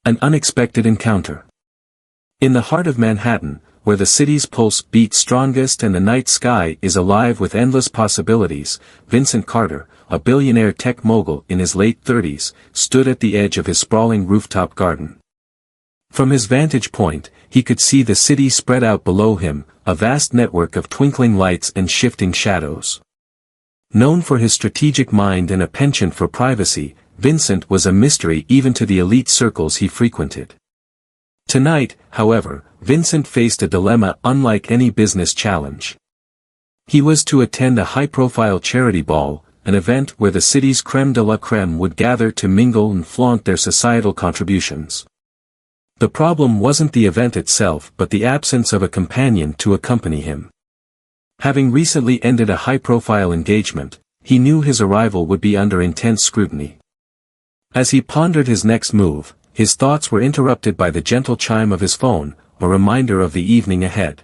An unexpected encounter. In the heart of Manhattan, where the city's pulse beats strongest and the night sky is alive with endless possibilities, Vincent Carter, a billionaire tech mogul in his late 30s, stood at the edge of his sprawling rooftop garden. From his vantage point, he could see the city spread out below him, a vast network of twinkling lights and shifting shadows. Known for his strategic mind and a penchant for privacy, Vincent was a mystery even to the elite circles he frequented. Tonight, however, Vincent faced a dilemma unlike any business challenge. He was to attend a high-profile charity ball, an event where the city's crème de la crème would gather to mingle and flaunt their societal contributions. The problem wasn't the event itself but the absence of a companion to accompany him. Having recently ended a high-profile engagement, he knew his arrival would be under intense scrutiny. As he pondered his next move, his thoughts were interrupted by the gentle chime of his phone, a reminder of the evening ahead.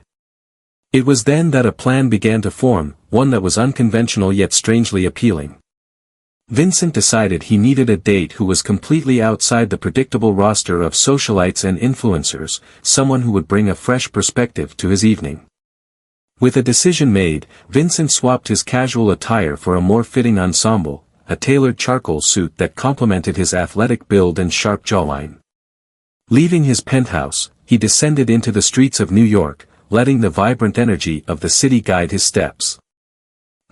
It was then that a plan began to form, one that was unconventional yet strangely appealing. Vincent decided he needed a date who was completely outside the predictable roster of socialites and influencers, someone who would bring a fresh perspective to his evening. With a decision made, Vincent swapped his casual attire for a more fitting ensemble, a tailored charcoal suit that complemented his athletic build and sharp jawline. Leaving his penthouse, he descended into the streets of New York, letting the vibrant energy of the city guide his steps.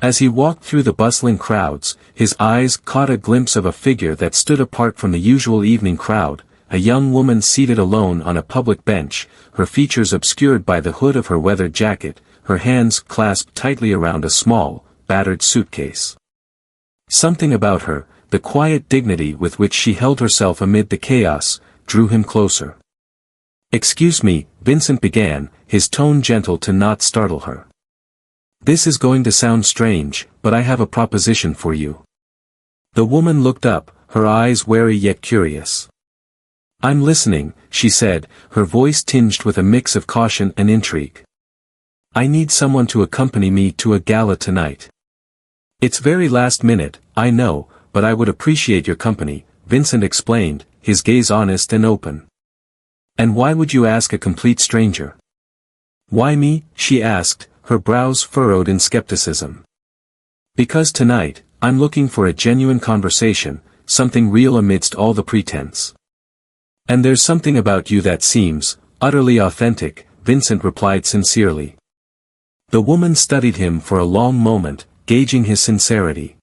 As he walked through the bustling crowds, his eyes caught a glimpse of a figure that stood apart from the usual evening crowd, a young woman seated alone on a public bench, her features obscured by the hood of her weathered jacket, her hands clasped tightly around a small, battered suitcase. Something about her, the quiet dignity with which she held herself amid the chaos, drew him closer. "Excuse me," Vincent began, his tone gentle to not startle her. "This is going to sound strange, but I have a proposition for you." The woman looked up, her eyes wary yet curious. "I'm listening," she said, her voice tinged with a mix of caution and intrigue. "I need someone to accompany me to a gala tonight. It's very last minute, I know, but I would appreciate your company," Vincent explained, his gaze honest and open. "And why would you ask a complete stranger?" "Why me?" she asked, her brows furrowed in skepticism. "Because tonight, I'm looking for a genuine conversation, something real amidst all the pretense. And there's something about you that seems utterly authentic," Vincent replied sincerely. The woman studied him for a long moment, gauging his sincerity.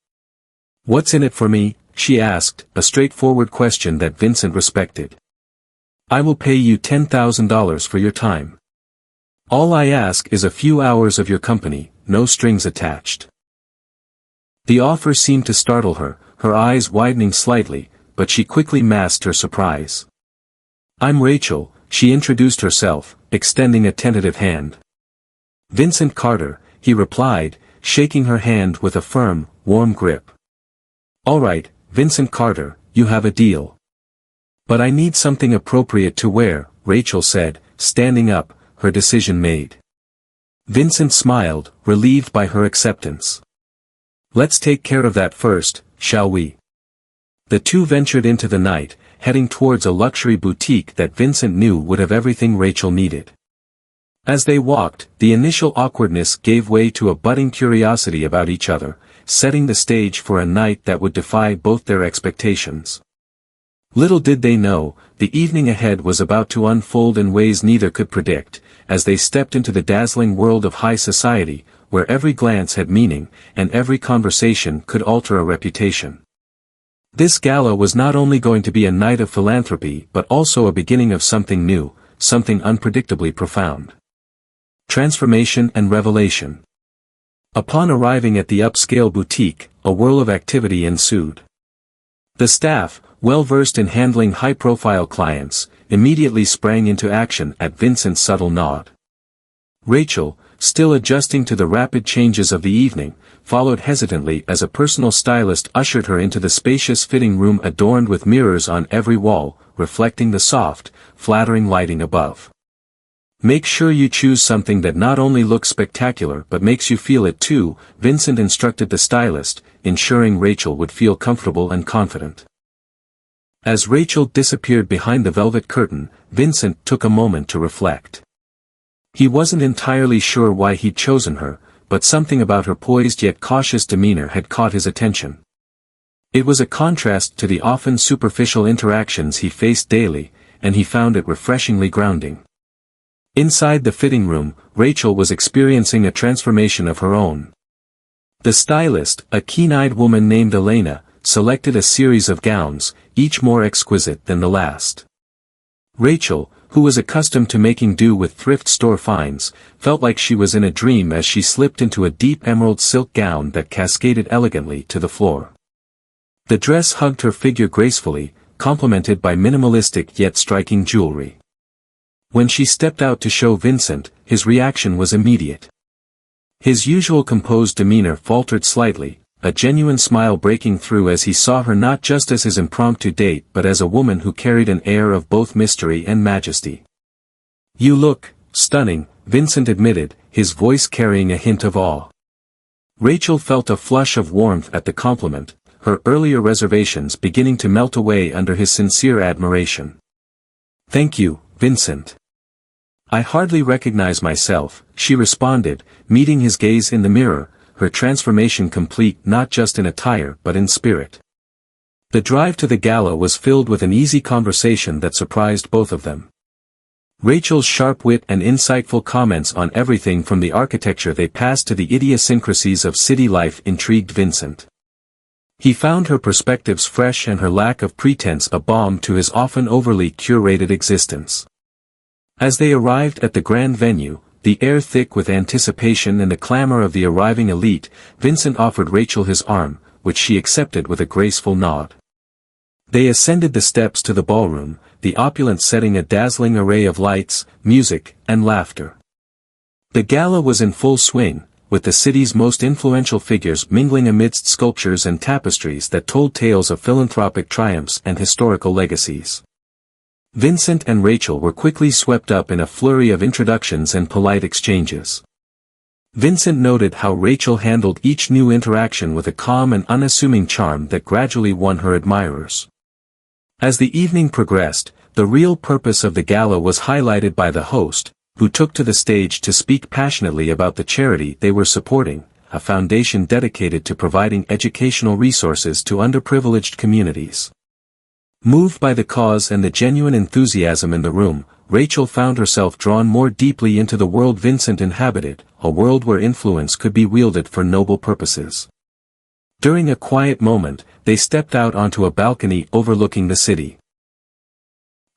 "What's in it for me?" she asked, a straightforward question that Vincent respected. "I will pay you $10,000 for your time. All I ask is a few hours of your company, no strings attached." The offer seemed to startle her, her eyes widening slightly, but she quickly masked her surprise. "I'm Rachel," she introduced herself, extending a tentative hand. "Vincent Carter," he replied, shaking her hand with a firm, warm grip. "All right, Vincent Carter, you have a deal. But I need something appropriate to wear," Rachel said, standing up, her decision made. Vincent smiled, relieved by her acceptance. "Let's take care of that first, shall we?" The two ventured into the night, heading towards a luxury boutique that Vincent knew would have everything Rachel needed. As they walked, the initial awkwardness gave way to a budding curiosity about each other, setting the stage for a night that would defy both their expectations. Little did they know, the evening ahead was about to unfold in ways neither could predict, as they stepped into the dazzling world of high society, where every glance had meaning, and every conversation could alter a reputation. This gala was not only going to be a night of philanthropy but also a beginning of something new, something unpredictably profound. Transformation and revelation. Upon arriving at the upscale boutique, a whirl of activity ensued. The staff, well-versed in handling high-profile clients, immediately sprang into action at Vincent's subtle nod. Rachel, still adjusting to the rapid changes of the evening, followed hesitantly as a personal stylist ushered her into the spacious fitting room adorned with mirrors on every wall, reflecting the soft, flattering lighting above. "Make sure you choose something that not only looks spectacular but makes you feel it too," Vincent instructed the stylist, ensuring Rachel would feel comfortable and confident. As Rachel disappeared behind the velvet curtain, Vincent took a moment to reflect. He wasn't entirely sure why he'd chosen her, but something about her poised yet cautious demeanor had caught his attention. It was a contrast to the often superficial interactions he faced daily, and he found it refreshingly grounding. Inside the fitting room, Rachel was experiencing a transformation of her own. The stylist, a keen-eyed woman named Elena, selected a series of gowns, each more exquisite than the last. Rachel, who was accustomed to making do with thrift store finds, felt like she was in a dream as she slipped into a deep emerald silk gown that cascaded elegantly to the floor. The dress hugged her figure gracefully, complemented by minimalistic yet striking jewelry. When she stepped out to show Vincent, his reaction was immediate. His usual composed demeanor faltered slightly, a genuine smile breaking through as he saw her not just as his impromptu date but as a woman who carried an air of both mystery and majesty. "You look stunning," Vincent admitted, his voice carrying a hint of awe. Rachel felt a flush of warmth at the compliment, her earlier reservations beginning to melt away under his sincere admiration. "Thank you, Vincent. I hardly recognize myself," she responded, meeting his gaze in the mirror, her transformation complete not just in attire but in spirit. The drive to the gala was filled with an easy conversation that surprised both of them. Rachel's sharp wit and insightful comments on everything from the architecture they passed to the idiosyncrasies of city life intrigued Vincent. He found her perspectives fresh and her lack of pretense a balm to his often overly curated existence. As they arrived at the grand venue, the air thick with anticipation and the clamor of the arriving elite, Vincent offered Rachel his arm, which she accepted with a graceful nod. They ascended the steps to the ballroom, the opulent setting a dazzling array of lights, music, and laughter. The gala was in full swing, with the city's most influential figures mingling amidst sculptures and tapestries that told tales of philanthropic triumphs and historical legacies. Vincent and Rachel were quickly swept up in a flurry of introductions and polite exchanges. Vincent noted how Rachel handled each new interaction with a calm and unassuming charm that gradually won her admirers. As the evening progressed, the real purpose of the gala was highlighted by the host, who took to the stage to speak passionately about the charity they were supporting, a foundation dedicated to providing educational resources to underprivileged communities. Moved by the cause and the genuine enthusiasm in the room, Rachel found herself drawn more deeply into the world Vincent inhabited, a world where influence could be wielded for noble purposes. During a quiet moment, they stepped out onto a balcony overlooking the city.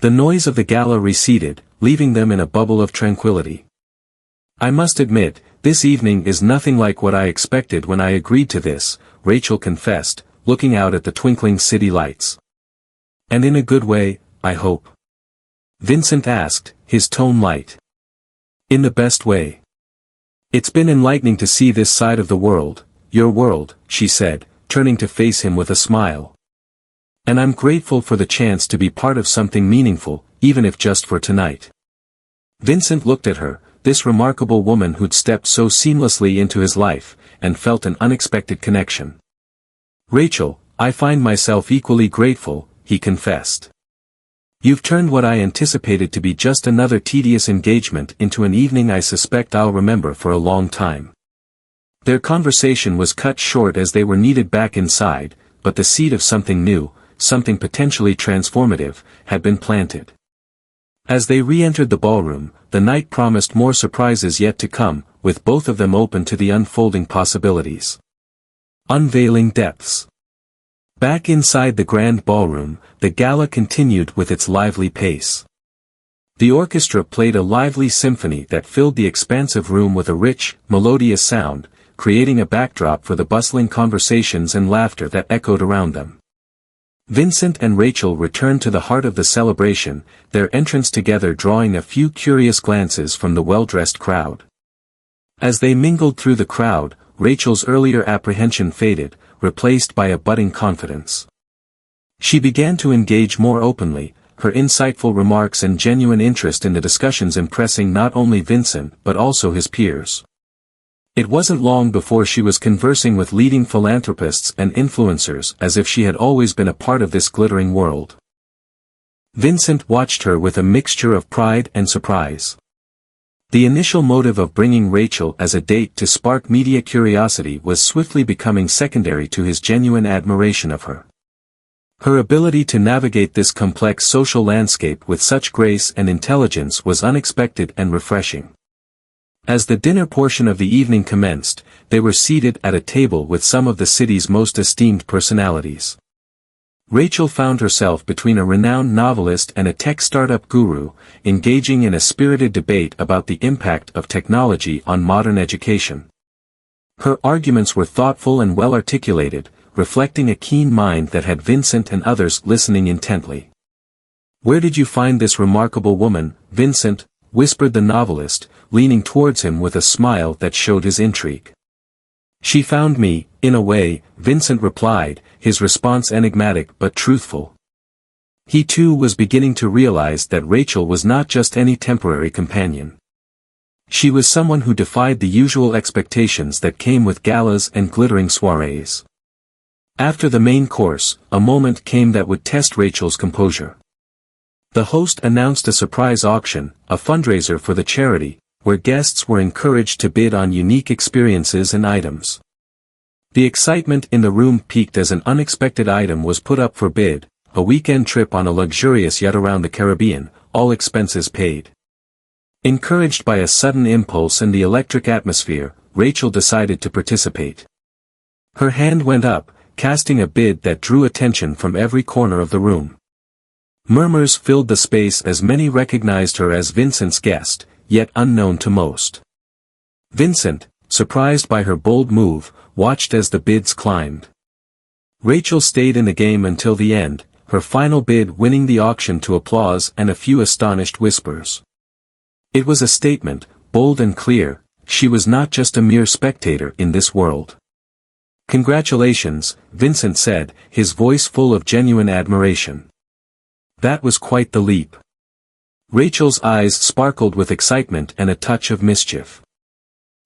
The noise of the gala receded, leaving them in a bubble of tranquility. "I must admit, this evening is nothing like what I expected when I agreed to this," Rachel confessed, looking out at the twinkling city lights. "And in a good way, I hope?" Vincent asked, his tone light. "In the best way. It's been enlightening to see this side of the world, your world," she said, turning to face him with a smile. "And I'm grateful for the chance to be part of something meaningful, even if just for tonight." Vincent looked at her, this remarkable woman who'd stepped so seamlessly into his life, and felt an unexpected connection. "Rachel, I find myself equally grateful," he confessed. "You've turned what I anticipated to be just another tedious engagement into an evening I suspect I'll remember for a long time." Their conversation was cut short as they were needed back inside, but the seed of something new, something potentially transformative, had been planted. As they re-entered the ballroom, the night promised more surprises yet to come, with both of them open to the unfolding possibilities. Unveiling depths. Back inside the grand ballroom, the gala continued with its lively pace. The orchestra played a lively symphony that filled the expansive room with a rich, melodious sound, creating a backdrop for the bustling conversations and laughter that echoed around them. Vincent and Rachel returned to the heart of the celebration, their entrance together drawing a few curious glances from the well-dressed crowd. As they mingled through the crowd, Rachel's earlier apprehension faded, replaced by a budding confidence. She began to engage more openly, her insightful remarks and genuine interest in the discussions impressing not only Vincent but also his peers. It wasn't long before she was conversing with leading philanthropists and influencers as if she had always been a part of this glittering world. Vincent watched her with a mixture of pride and surprise. The initial motive of bringing Rachel as a date to spark media curiosity was swiftly becoming secondary to his genuine admiration of her. Her ability to navigate this complex social landscape with such grace and intelligence was unexpected and refreshing. As the dinner portion of the evening commenced, they were seated at a table with some of the city's most esteemed personalities. Rachel found herself between a renowned novelist and a tech startup guru, engaging in a spirited debate about the impact of technology on modern education. Her arguments were thoughtful and well articulated, reflecting a keen mind that had Vincent and others listening intently. "Where did you find this remarkable woman, Vincent?" whispered the novelist, leaning towards him with a smile that showed his intrigue. "She found me, in a way," Vincent replied, his response enigmatic but truthful. He too was beginning to realize that Rachel was not just any temporary companion. She was someone who defied the usual expectations that came with galas and glittering soirees. After the main course, a moment came that would test Rachel's composure. The host announced a surprise auction, a fundraiser for the charity, where guests were encouraged to bid on unique experiences and items. The excitement in the room peaked as an unexpected item was put up for bid, a weekend trip on a luxurious yacht around the Caribbean, all expenses paid. Encouraged by a sudden impulse and the electric atmosphere, Rachel decided to participate. Her hand went up, casting a bid that drew attention from every corner of the room. Murmurs filled the space as many recognized her as Vincent's guest, yet unknown to most. Vincent, surprised by her bold move, watched as the bids climbed. Rachel stayed in the game until the end, her final bid winning the auction to applause and a few astonished whispers. It was a statement, bold and clear: she was not just a mere spectator in this world. "Congratulations," Vincent said, his voice full of genuine admiration. That was quite the leap. Rachel's eyes sparkled with excitement and a touch of mischief.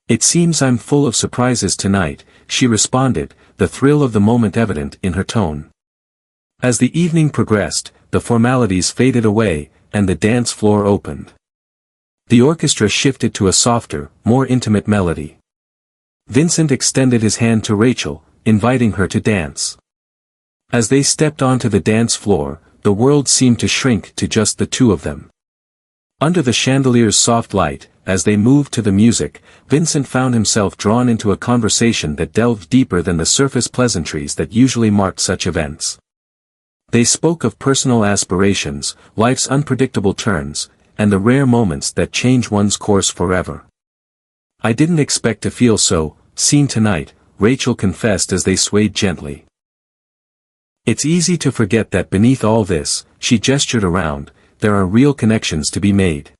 "It seems I'm full of surprises tonight," she responded, the thrill of the moment evident in her tone. As the evening progressed, the formalities faded away, and the dance floor opened. The orchestra shifted to a softer, more intimate melody. Vincent extended his hand to Rachel, inviting her to dance. As they stepped onto the dance floor, the world seemed to shrink to just the two of them. Under the chandelier's soft light, as they moved to the music, Vincent found himself drawn into a conversation that delved deeper than the surface pleasantries that usually marked such events. They spoke of personal aspirations, life's unpredictable turns, and the rare moments that change one's course forever. "I didn't expect to feel so seen tonight," Rachel confessed as they swayed gently. "It's easy to forget that beneath all this," she gestured around, "there are real connections to be made."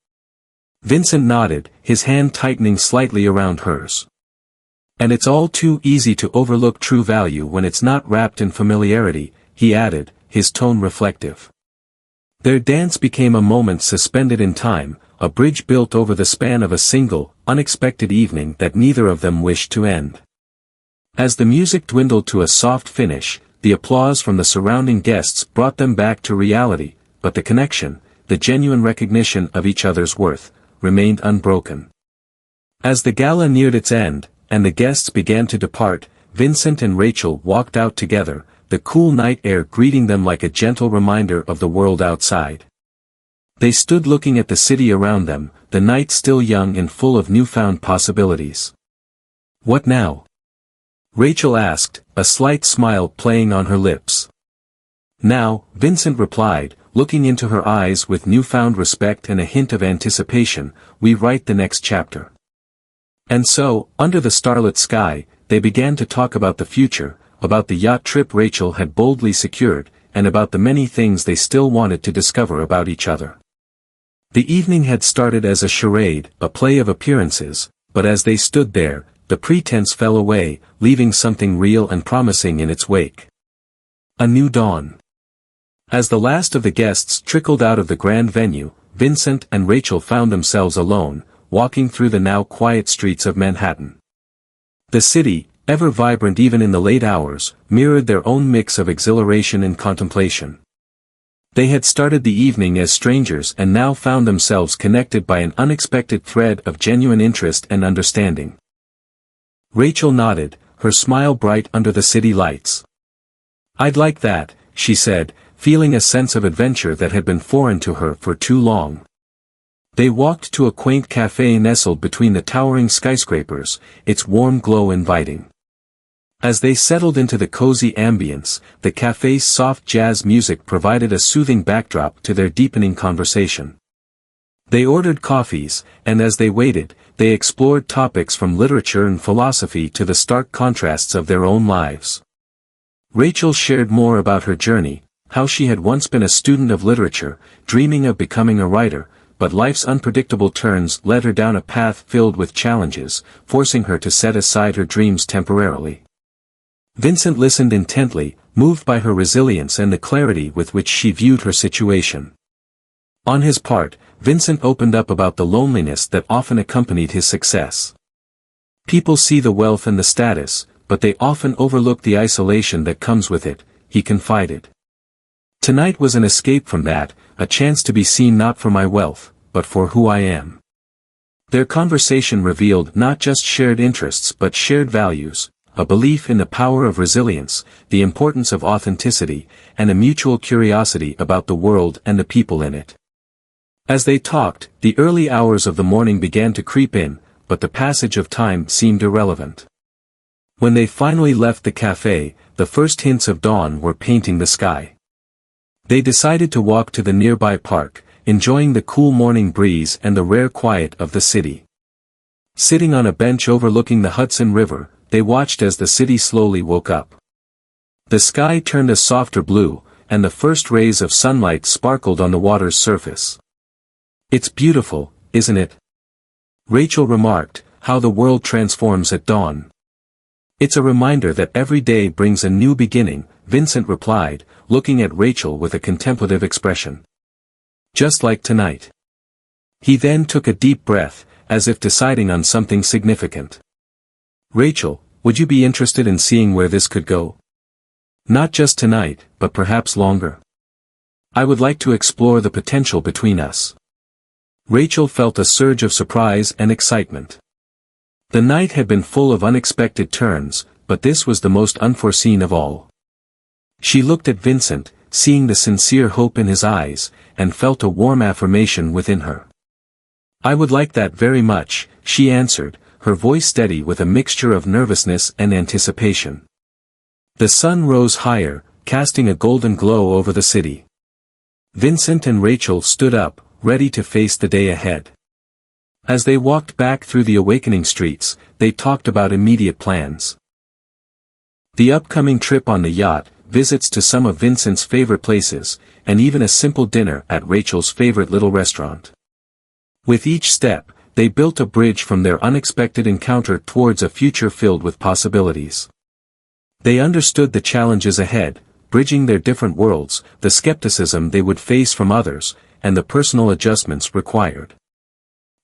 Vincent nodded, his hand tightening slightly around hers. "And it's all too easy to overlook true value when it's not wrapped in familiarity," he added, his tone reflective. Their dance became a moment suspended in time, a bridge built over the span of a single, unexpected evening that neither of them wished to end. As the music dwindled to a soft finish, the applause from the surrounding guests brought them back to reality, but the connection, the genuine recognition of each other's worth, remained unbroken. As the gala neared its end, and the guests began to depart, Vincent and Rachel walked out together, the cool night air greeting them like a gentle reminder of the world outside. They stood looking at the city around them, the night still young and full of newfound possibilities. "What now?" Rachel asked, a slight smile playing on her lips. "Now," Vincent replied, looking into her eyes with newfound respect and a hint of anticipation, "we write the next chapter." And so, under the starlit sky, they began to talk about the future, about the yacht trip Rachel had boldly secured, and about the many things they still wanted to discover about each other. The evening had started as a charade, a play of appearances, but as they stood there, the pretense fell away, leaving something real and promising in its wake. A new dawn. As the last of the guests trickled out of the grand venue, Vincent and Rachel found themselves alone, walking through the now quiet streets of Manhattan. The city, ever vibrant even in the late hours, mirrored their own mix of exhilaration and contemplation. They had started the evening as strangers and now found themselves connected by an unexpected thread of genuine interest and understanding. Rachel nodded, her smile bright under the city lights. "I'd like that," she said, feeling a sense of adventure that had been foreign to her for too long. They walked to a quaint café nestled between the towering skyscrapers, its warm glow inviting. As they settled into the cozy ambience, the café's soft jazz music provided a soothing backdrop to their deepening conversation. They ordered coffees, and as they waited, they explored topics from literature and philosophy to the stark contrasts of their own lives. Rachel shared more about her journey, how she had once been a student of literature, dreaming of becoming a writer, but life's unpredictable turns led her down a path filled with challenges, forcing her to set aside her dreams temporarily. Vincent listened intently, moved by her resilience and the clarity with which she viewed her situation. On his part, Vincent opened up about the loneliness that often accompanied his success. "People see the wealth and the status, but they often overlook the isolation that comes with it," he confided. "Tonight was an escape from that, a chance to be seen not for my wealth, but for who I am." Their conversation revealed not just shared interests but shared values, a belief in the power of resilience, the importance of authenticity, and a mutual curiosity about the world and the people in it. As they talked, the early hours of the morning began to creep in, but the passage of time seemed irrelevant. When they finally left the café, the first hints of dawn were painting the sky. They decided to walk to the nearby park, enjoying the cool morning breeze and the rare quiet of the city. Sitting on a bench overlooking the Hudson River, they watched as the city slowly woke up. The sky turned a softer blue, and the first rays of sunlight sparkled on the water's surface. "It's beautiful, isn't it?" Rachel remarked, "how the world transforms at dawn." "It's a reminder that every day brings a new beginning," Vincent replied, looking at Rachel with a contemplative expression. "Just like tonight." He then took a deep breath, as if deciding on something significant. "Rachel, would you be interested in seeing where this could go? Not just tonight, but perhaps longer. I would like to explore the potential between us." Rachel felt a surge of surprise and excitement. The night had been full of unexpected turns, but this was the most unforeseen of all. She looked at Vincent, seeing the sincere hope in his eyes, and felt a warm affirmation within her. "I would like that very much," she answered, her voice steady with a mixture of nervousness and anticipation. The sun rose higher, casting a golden glow over the city. Vincent and Rachel stood up, ready to face the day ahead. As they walked back through the awakening streets, they talked about immediate plans. The upcoming trip on the yacht, visits to some of Vincent's favorite places, and even a simple dinner at Rachel's favorite little restaurant. With each step, they built a bridge from their unexpected encounter towards a future filled with possibilities. They understood the challenges ahead, bridging their different worlds, the skepticism they would face from others, and the personal adjustments required.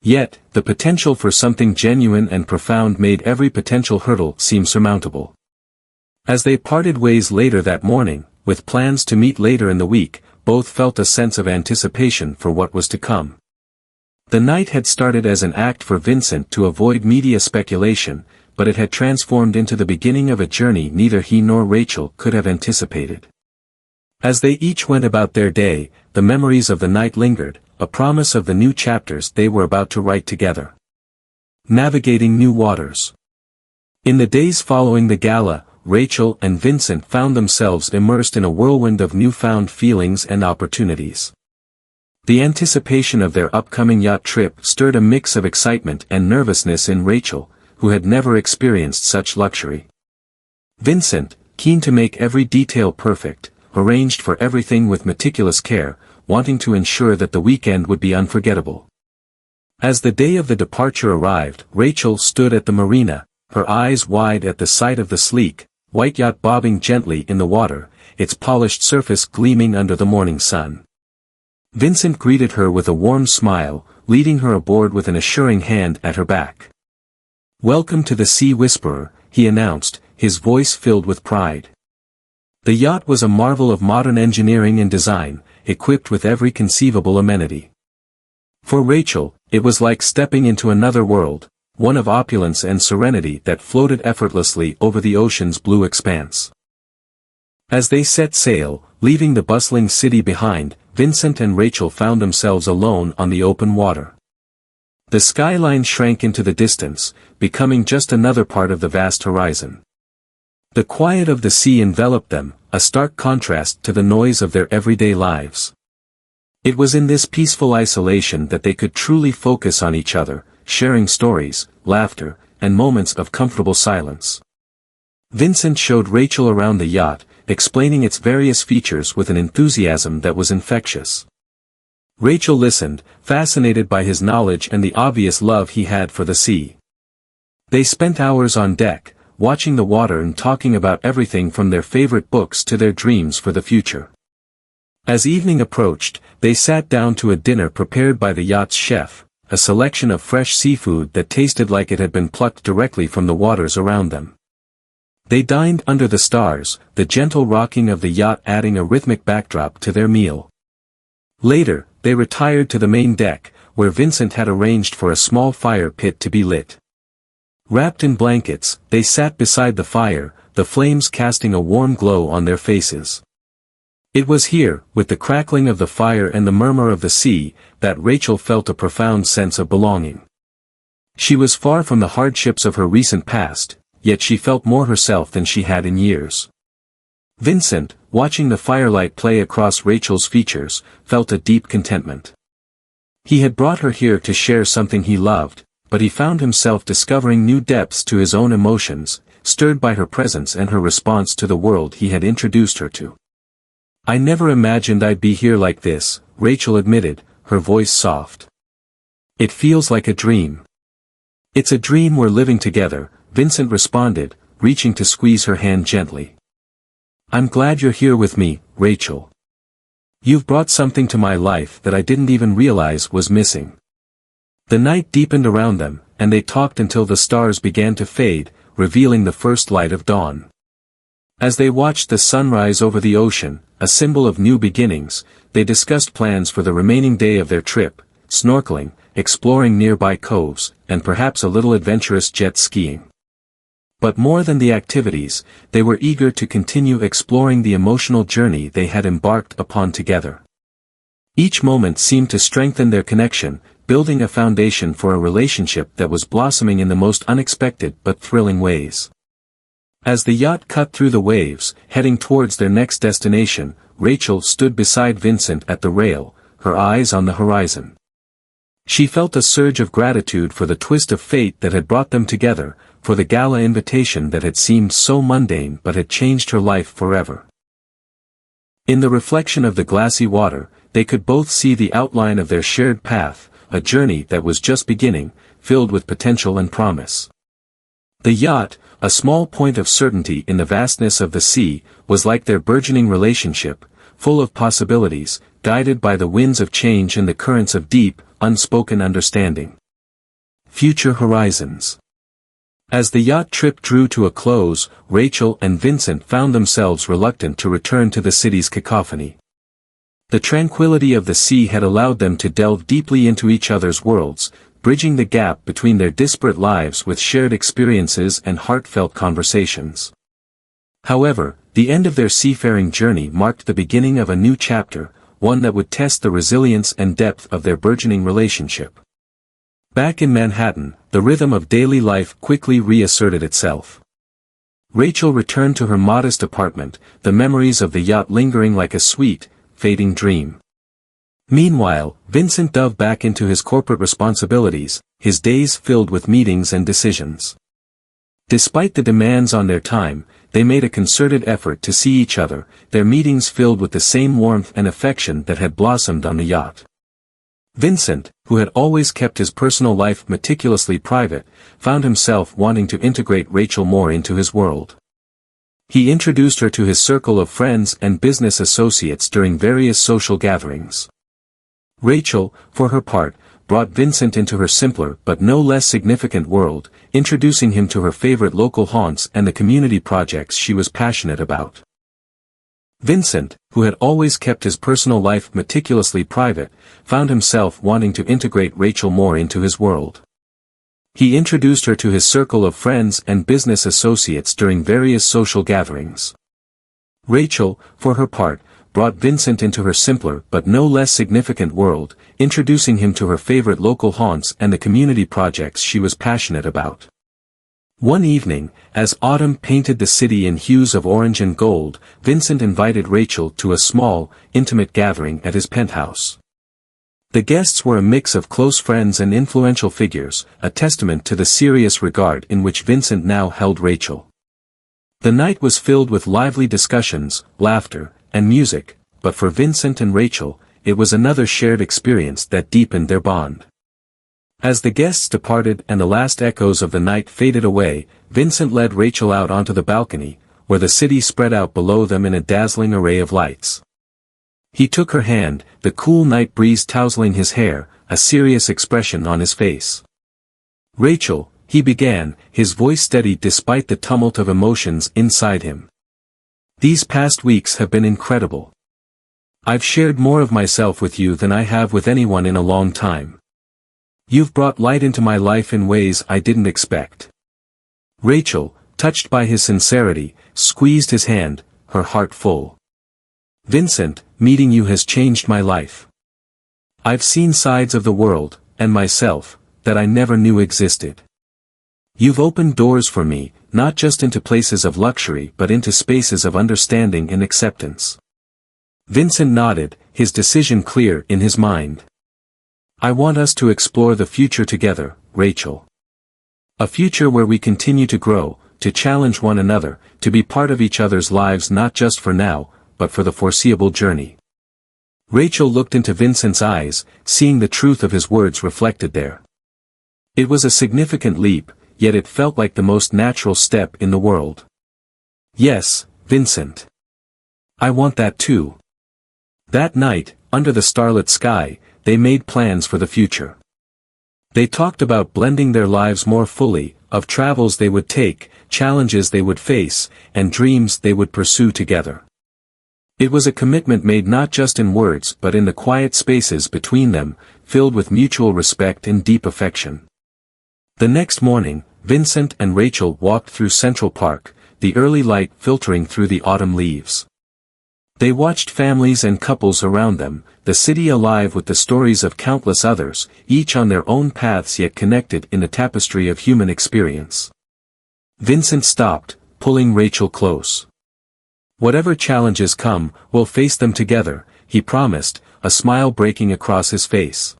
Yet, the potential for something genuine and profound made every potential hurdle seem surmountable. As they parted ways later that morning, with plans to meet later in the week, both felt a sense of anticipation for what was to come. The night had started as an act for Vincent to avoid media speculation, but it had transformed into the beginning of a journey neither he nor Rachel could have anticipated. As they each went about their day, the memories of the night lingered, a promise of the new chapters they were about to write together. Navigating new waters. In the days following the gala, Rachel and Vincent found themselves immersed in a whirlwind of newfound feelings and opportunities. The anticipation of their upcoming yacht trip stirred a mix of excitement and nervousness in Rachel, who had never experienced such luxury. Vincent, keen to make every detail perfect, arranged for everything with meticulous care, wanting to ensure that the weekend would be unforgettable. As the day of the departure arrived, Rachel stood at the marina, her eyes wide at the sight of the sleek, white yacht bobbing gently in the water, its polished surface gleaming under the morning sun. Vincent greeted her with a warm smile, leading her aboard with an assuring hand at her back. "Welcome to the Sea Whisperer," he announced, his voice filled with pride. The yacht was a marvel of modern engineering and design, equipped with every conceivable amenity. For Rachel, it was like stepping into another world, one of opulence and serenity that floated effortlessly over the ocean's blue expanse. As they set sail, leaving the bustling city behind, Vincent and Rachel found themselves alone on the open water. The skyline shrank into the distance, becoming just another part of the vast horizon. The quiet of the sea enveloped them, a stark contrast to the noise of their everyday lives. It was in this peaceful isolation that they could truly focus on each other, sharing stories, laughter, and moments of comfortable silence. Vincent showed Rachel around the yacht, explaining its various features with an enthusiasm that was infectious. Rachel listened, fascinated by his knowledge and the obvious love he had for the sea. They spent hours on deck, watching the water and talking about everything from their favorite books to their dreams for the future. As evening approached, they sat down to a dinner prepared by the yacht's chef, a selection of fresh seafood that tasted like it had been plucked directly from the waters around them. They dined under the stars, the gentle rocking of the yacht adding a rhythmic backdrop to their meal. Later, they retired to the main deck, where Vincent had arranged for a small fire pit to be lit. Wrapped in blankets, they sat beside the fire, the flames casting a warm glow on their faces. It was here, with the crackling of the fire and the murmur of the sea, that Rachel felt a profound sense of belonging. She was far from the hardships of her recent past, yet she felt more herself than she had in years. Vincent, watching the firelight play across Rachel's features, felt a deep contentment. He had brought her here to share something he loved, but he found himself discovering new depths to his own emotions, stirred by her presence and her response to the world he had introduced her to. "I never imagined I'd be here like this," Rachel admitted, her voice soft. "It feels like a dream." "It's a dream we're living together," Vincent responded, reaching to squeeze her hand gently. "I'm glad you're here with me, Rachel. You've brought something to my life that I didn't even realize was missing." The night deepened around them, and they talked until the stars began to fade, revealing the first light of dawn. As they watched the sunrise over the ocean, a symbol of new beginnings, they discussed plans for the remaining day of their trip, snorkeling, exploring nearby coves, and perhaps a little adventurous jet skiing. But more than the activities, they were eager to continue exploring the emotional journey they had embarked upon together. Each moment seemed to strengthen their connection, building a foundation for a relationship that was blossoming in the most unexpected but thrilling ways. As the yacht cut through the waves, heading towards their next destination, Rachel stood beside Vincent at the rail, her eyes on the horizon. She felt a surge of gratitude for the twist of fate that had brought them together, for the gala invitation that had seemed so mundane but had changed her life forever. In the reflection of the glassy water, they could both see the outline of their shared path, a journey that was just beginning, filled with potential and promise. The yacht, a small point of certainty in the vastness of the sea, was like their burgeoning relationship, full of possibilities, guided by the winds of change and the currents of deep, unspoken understanding. Future horizons. As the yacht trip drew to a close, Rachel and Vincent found themselves reluctant to return to the city's cacophony. The tranquility of the sea had allowed them to delve deeply into each other's worlds, bridging the gap between their disparate lives with shared experiences and heartfelt conversations. However, the end of their seafaring journey marked the beginning of a new chapter, one that would test the resilience and depth of their burgeoning relationship. Back in Manhattan, the rhythm of daily life quickly reasserted itself. Rachel returned to her modest apartment, the memories of the yacht lingering like a sweet, fading dream. Meanwhile, Vincent dove back into his corporate responsibilities, his days filled with meetings and decisions. Despite the demands on their time, they made a concerted effort to see each other, their meetings filled with the same warmth and affection that had blossomed on the yacht. Vincent, who had always kept his personal life meticulously private, found himself wanting to integrate Rachel more into his world. He introduced her to his circle of friends and business associates during various social gatherings. Rachel, for her part, brought Vincent into her simpler but no less significant world, introducing him to her favorite local haunts and the community projects she was passionate about. Vincent, who had always kept his personal life meticulously private, found himself wanting to integrate Rachel more into his world. He introduced her to his circle of friends and business associates during various social gatherings. Rachel, for her part, brought Vincent into her simpler but no less significant world, introducing him to her favorite local haunts and the community projects she was passionate about. One evening, as autumn painted the city in hues of orange and gold, Vincent invited Rachel to a small, intimate gathering at his penthouse. The guests were a mix of close friends and influential figures, a testament to the serious regard in which Vincent now held Rachel. The night was filled with lively discussions, laughter, and music, but for Vincent and Rachel, it was another shared experience that deepened their bond. As the guests departed and the last echoes of the night faded away, Vincent led Rachel out onto the balcony, where the city spread out below them in a dazzling array of lights. He took her hand, the cool night breeze tousling his hair, a serious expression on his face. "Rachel," he began, his voice steady despite the tumult of emotions inside him. "These past weeks have been incredible. I've shared more of myself with you than I have with anyone in a long time. You've brought light into my life in ways I didn't expect." Rachel, touched by his sincerity, squeezed his hand, her heart full. "Vincent, meeting you has changed my life. I've seen sides of the world, and myself, that I never knew existed. You've opened doors for me, not just into places of luxury but into spaces of understanding and acceptance." Vincent nodded, his decision clear in his mind. "I want us to explore the future together, Rachel. A future where we continue to grow, to challenge one another, to be part of each other's lives not just for now, but for the foreseeable journey." Rachel looked into Vincent's eyes, seeing the truth of his words reflected there. It was a significant leap, yet it felt like the most natural step in the world. "Yes, Vincent. I want that too." That night, under the starlit sky, they made plans for the future. They talked about blending their lives more fully, of travels they would take, challenges they would face, and dreams they would pursue together. It was a commitment made not just in words but in the quiet spaces between them, filled with mutual respect and deep affection. The next morning, Vincent and Rachel walked through Central Park, the early light filtering through the autumn leaves. They watched families and couples around them, the city alive with the stories of countless others, each on their own paths yet connected in a tapestry of human experience. Vincent stopped, pulling Rachel close. "Whatever challenges come, we'll face them together," he promised, a smile breaking across his face.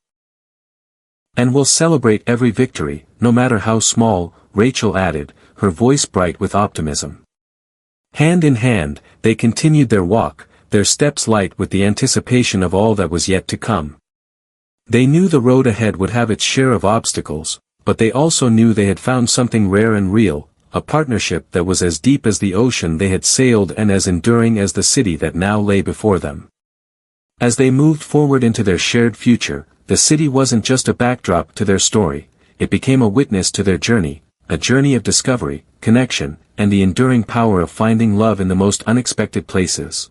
"And we'll celebrate every victory, no matter how small," Rachel added, her voice bright with optimism. Hand in hand, they continued their walk, their steps light with the anticipation of all that was yet to come. They knew the road ahead would have its share of obstacles, but they also knew they had found something rare and real, a partnership that was as deep as the ocean they had sailed and as enduring as the city that now lay before them. As they moved forward into their shared future, the city wasn't just a backdrop to their story, it became a witness to their journey, a journey of discovery, connection, and the enduring power of finding love in the most unexpected places.